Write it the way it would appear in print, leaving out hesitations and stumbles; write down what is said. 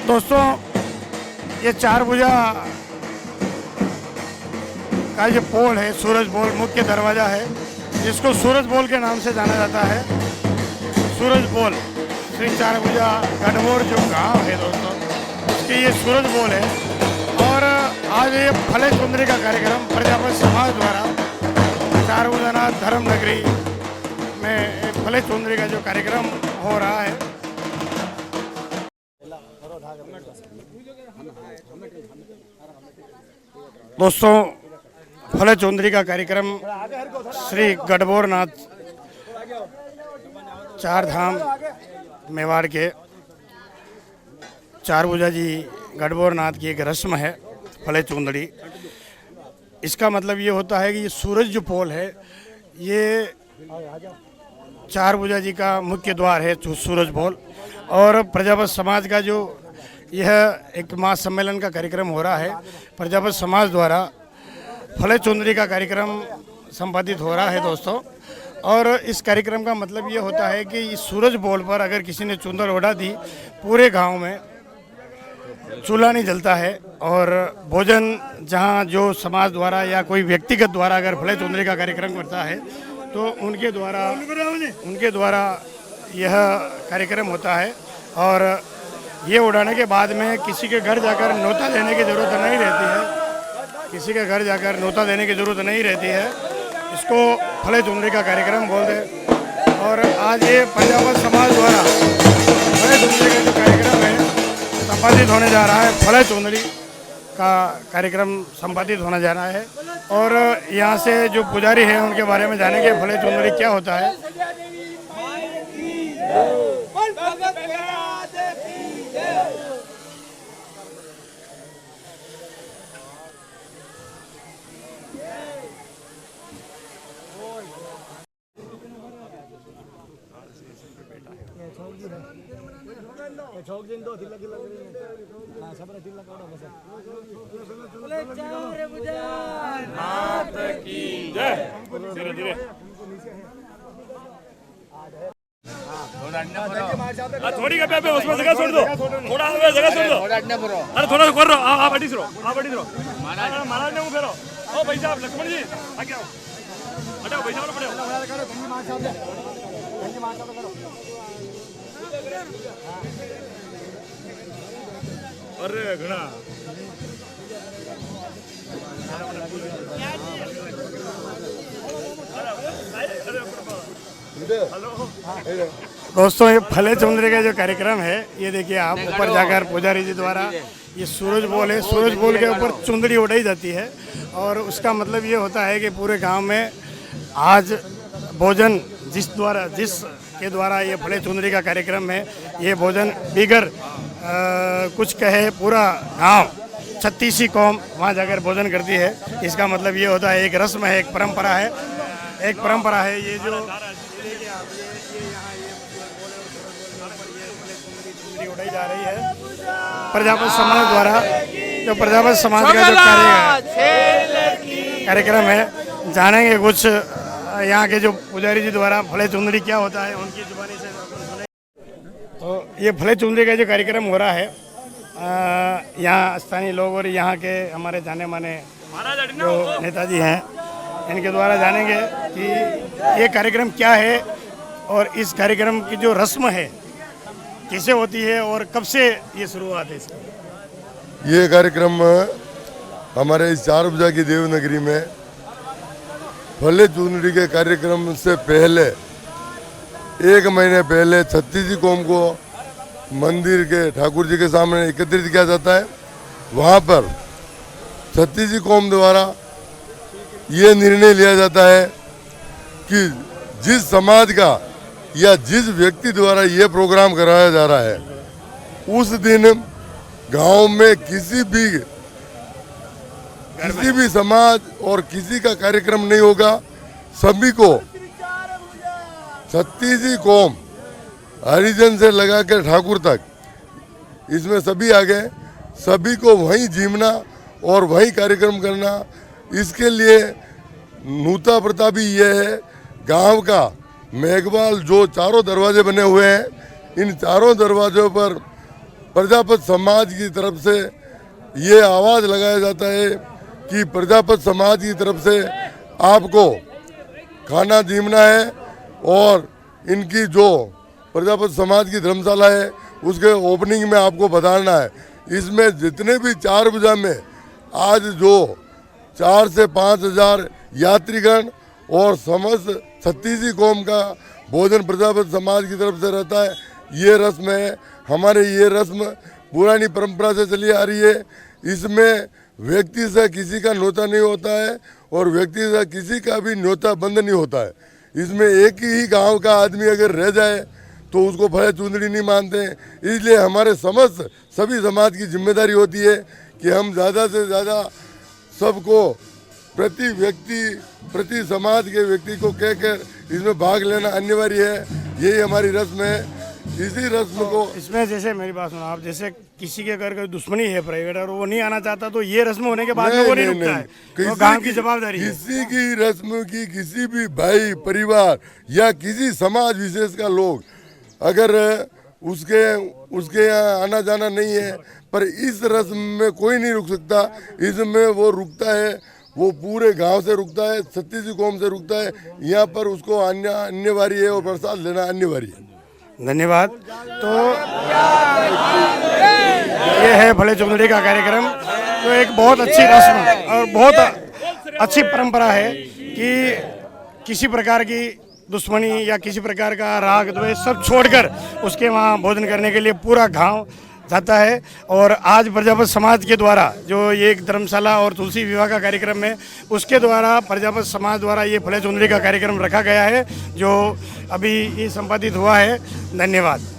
दोस्तों ये चार भुजा का ये पोल है, सूरज पोल मुख्य दरवाज़ा है, जिसको सूरज पोल के नाम से जाना जाता है। सूरज पोल श्री चार भुजा गढ़बोर जो गांव है दोस्तों, उसके ये सूरज पोल है। और आज ये फले चुंदरी का कार्यक्रम प्रजापति समाज द्वारा चार भुजानाथ धर्म नगरी में फले चुंदरी का जो कार्यक्रम हो रहा है। दोस्तों फले चुंदरी का कार्यक्रम श्री गढ़बोर नाथ चार धाम मेवाड़ के चार भुजा जी गढ़बोर नाथ की एक रस्म है फले चुंदरी। इसका मतलब ये होता है कि ये सूरज जो पोल है ये चार भुजा जी का मुख्य द्वार है सूरज पोल। और प्रजापति समाज का जो यह एक महासम्मेलन का कार्यक्रम हो रहा है, प्रजापति समाज द्वारा फले चुंदरी का कार्यक्रम संपादित हो रहा है दोस्तों। और इस कार्यक्रम का मतलब ये होता है कि इस सूरज पोल पर अगर किसी ने चुंदर उड़ा दी, पूरे गांव में चूल्हा नहीं जलता है। और भोजन जहां जो समाज द्वारा या कोई व्यक्तिगत द्वारा अगर फले चुंदरी का कार्यक्रम करता है तो उनके द्वारा यह कार्यक्रम होता है। और ये उड़ाने के बाद में किसी के घर जाकर न्योता देने की ज़रूरत नहीं रहती है, किसी के घर जाकर न्योता देने की ज़रूरत नहीं रहती है। इसको फले चुंदरी का कार्यक्रम बोलते। और आज ये प्रजापति समाज द्वारा फले चुंदरी का जो कार्यक्रम है संपादित होने जा रहा है, फले चुंदरी का कार्यक्रम संपादित होने जा रहा है। और यहाँ से जो पुजारी हैं उनके बारे में जानेंगे फले चुंदरी क्या होता है। थोड़ी का पे उसमें जगह छोड़ दो, थोड़ा जगह छोड़ दो। अरे थोड़ा कर रहा आप बड़ी सरो महाराज ने फेरो। ओ भाई साहब लक्ष्मण जी आगे आओ, हटाओ भाई साहब पड़े अरे घना दोस्तों ये फले चुंदरी का जो कार्यक्रम है ये देखिए आप ऊपर जाकर पुजारी जी द्वारा ये सूरज बोल है, सूरज बोल के ऊपर चुंदरी उड़ाई जाती है। और उसका मतलब ये होता है कि पूरे गांव में आज भोजन जिस के द्वारा ये फले चुंदरी का कार्यक्रम है, ये भोजन बिगर कुछ कहे पूरा गांव 36 कौम वहाँ जाकर भोजन करती है। इसका मतलब ये होता है एक रस्म है, एक परंपरा है। ये जो उड़ाई जा रही है प्रजापति समाज द्वारा, जो प्रजापति समाज का जो कार्यक्रम है, जानेंगे कुछ यहाँ के जो पुजारी जी द्वारा फले चुंदरी क्या होता है उनकी जुबानी से सुने। तो ये फले चुंदरी का जो कार्यक्रम हो रहा है यहाँ स्थानीय लोग और यहाँ के हमारे जाने माने जो नेताजी हैं इनके द्वारा जानेंगे कि ये कार्यक्रम क्या है और इस कार्यक्रम की जो रस्म है कैसे होती है और कब से ये शुरुआत है इसकी। ये कार्यक्रम हमारे इस चार भुजा की देवनगरी में फले चुंदरी के कार्यक्रम से पहले 1 महीने पहले 36 कौम को मंदिर के ठाकुर जी के सामने एकत्रित किया जाता है। वहाँ पर 36 कौम द्वारा ये निर्णय लिया जाता है कि जिस समाज का या जिस व्यक्ति द्वारा ये प्रोग्राम कराया जा रहा है उस दिन गांव में किसी भी समाज और किसी का कार्यक्रम नहीं होगा। सभी को 36 कौम हरिजन से लगाकर ठाकुर तक इसमें सभी आ गए, सभी को वहीं जीवना और वहीं कार्यक्रम करना। इसके लिए नूता प्रथा भी ये है, गांव का मेघवाल जो चारों दरवाजे बने हुए हैं, इन चारों दरवाजों पर प्रजापत समाज की तरफ से ये आवाज़ लगाया जाता है कि प्रजापत समाज की तरफ से आपको खाना दीमना है और इनकी जो प्रजापत समाज की धर्मशाला है उसके ओपनिंग में आपको बताना है। इसमें जितने भी 4 भुजा में आज जो 4 से 5 हज़ार यात्रीगण और समस्त छत्तीसी कौम का भोजन प्रजापत समाज की तरफ से रहता है। ये रस्म है, हमारे ये रस्म पुरानी परंपरा से चली आ रही है। इसमें व्यक्ति से किसी का न्योता नहीं होता है और व्यक्ति से किसी का भी न्योता बंद नहीं होता है। इसमें एक ही गांव का आदमी अगर रह जाए तो उसको फले चुंदड़ी नहीं मानते हैं। इसलिए हमारे समस्त सभी समाज की जिम्मेदारी होती है कि हम ज़्यादा से ज़्यादा सबको प्रति व्यक्ति प्रति समाज के व्यक्ति को कहकर इसमें भाग लेना अनिवार्य है। यही हमारी रस्म है। इसी रस्म को इसमें जैसे मेरी बात सुनो आप, जैसे किसी के अगर कोई दुश्मनी है प्राइवेट और वो नहीं आना चाहता तो ये रस्म होने के बाद में वो नहीं रुकता है, तो गांव की जवाबदारी है। किसी की रस्म की किसी भी भाई परिवार या किसी समाज विशेष का लोग अगर उसके यहाँ आना जाना नहीं है, पर इस रस्म में कोई नहीं रुक सकता। इसमें वो रुकता है, वो पूरे गांव से रुकता है, छत्तीसी कौम से रुकता है। यहाँ पर उसको अनिवार्य है और प्रसाद लेना अनिवार्य है। धन्यवाद। तो ये है फले चुंदड़ी का कार्यक्रम। तो एक बहुत अच्छी रस्म और बहुत अच्छी परंपरा है कि किसी प्रकार की दुश्मनी या किसी प्रकार का राग द्वेष सब छोड़कर उसके वहाँ भोजन करने के लिए पूरा गांव जाता है। और आज प्रजापत समाज के द्वारा जो ये एक धर्मशाला और तुलसी विवाह का कार्यक्रम है, उसके द्वारा प्रजापत समाज द्वारा ये फले चुंदड़ी का कार्यक्रम रखा गया है जो अभी ये संपादित हुआ है। धन्यवाद।